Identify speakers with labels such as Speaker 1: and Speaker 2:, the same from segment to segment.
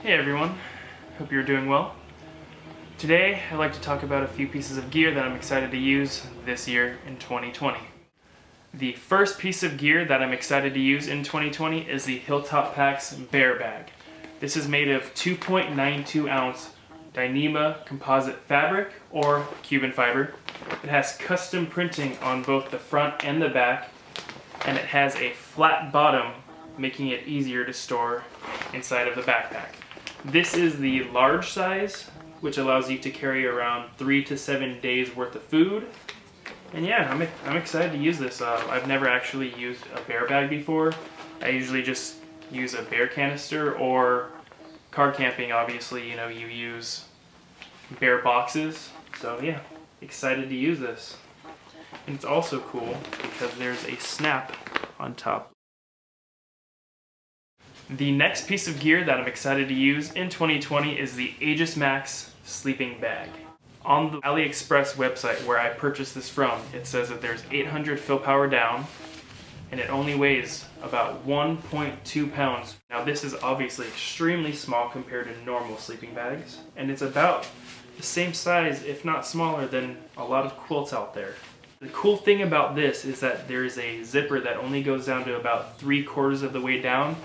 Speaker 1: Hey everyone, hope you're doing well. Today I'd like to talk about a few pieces of gear that I'm excited to use this year in 2020. The first piece of gear that I'm excited to use in 2020 is the Hilltop Axe Bear Bag. This is made of 2.92 ounce Dyneema composite fabric or Cuban fiber. It has custom printing on both the front and the back, and it has a flat bottom, making it easier to store inside of the backpack. This is the large size, which allows you to carry around 3 to 7 days worth of food. And yeah, I'm excited to use this. I've never actually used a bear bag before. I usually just use a bear canister, or car camping, obviously, you use bear boxes. So yeah, excited to use this. And it's also cool because there's a snap on top. The next piece of gear that I'm excited to use in 2020 is the Aegis Max Sleeping Bag. On the AliExpress website where I purchased this from, it says that there's 800 fill power down, and it only weighs about 1.2 pounds. Now this is obviously extremely small compared to normal sleeping bags, and it's about the same size, if not smaller, than a lot of quilts out there. The cool thing about this is that there's a zipper that only goes down to about 3/4 of the way down,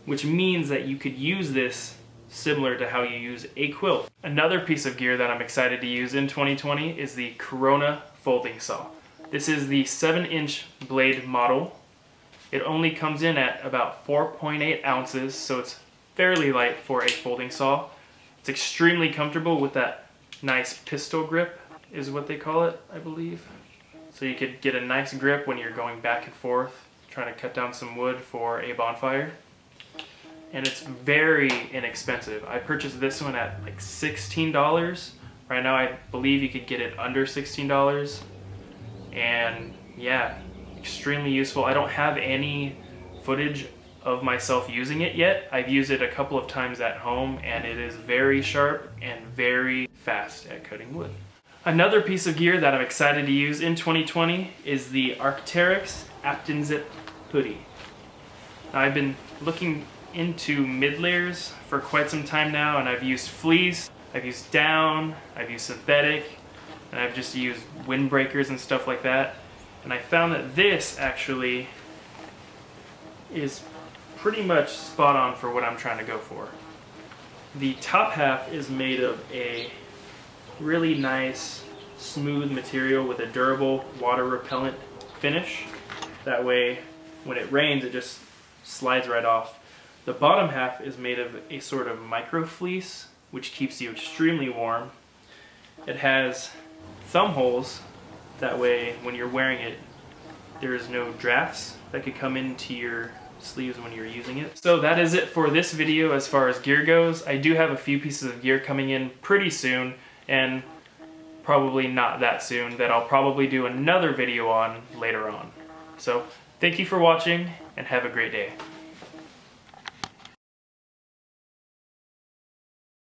Speaker 1: which means that you could use this similar to how you use a quilt. Another piece of gear that I'm excited to use in 2020 is the Corona folding saw. This is the 7-inch blade model. It only comes in at about 4.8 ounces, so it's fairly light for a folding saw. It's extremely comfortable with that nice pistol grip, is what they call it, I believe. So you could get a nice grip when you're going back and forth, trying to cut down some wood for a bonfire. And it's very inexpensive. I purchased this one at like $16. Right now I believe you could get it under $16. And yeah, extremely useful. I don't have any footage of myself using it yet. I've used it a couple of times at home, and it is very sharp and very fast at cutting wood. Another piece of gear that I'm excited to use in 2020 is the Arc'teryx Apton Zip Hoodie. Now, I've been looking into mid layers for quite some time now, and I've used fleece, I've used down, I've used synthetic, and I've just used windbreakers and stuff like that. And I found that this actually is pretty much spot on for what I'm trying to go for. The top half is made of a really nice smooth material with a durable water repellent finish. That way when it rains it just slides right off. The bottom half is made of a sort of micro fleece, which keeps you extremely warm. It has thumb holes, that way when you're wearing it there's no drafts that could come into your sleeves when you're using it. So that is it for this video as far as gear goes. I do have a few pieces of gear coming in pretty soon, and probably not that soon, that I'll probably do another video on later on. So thank you for watching, and have a great day.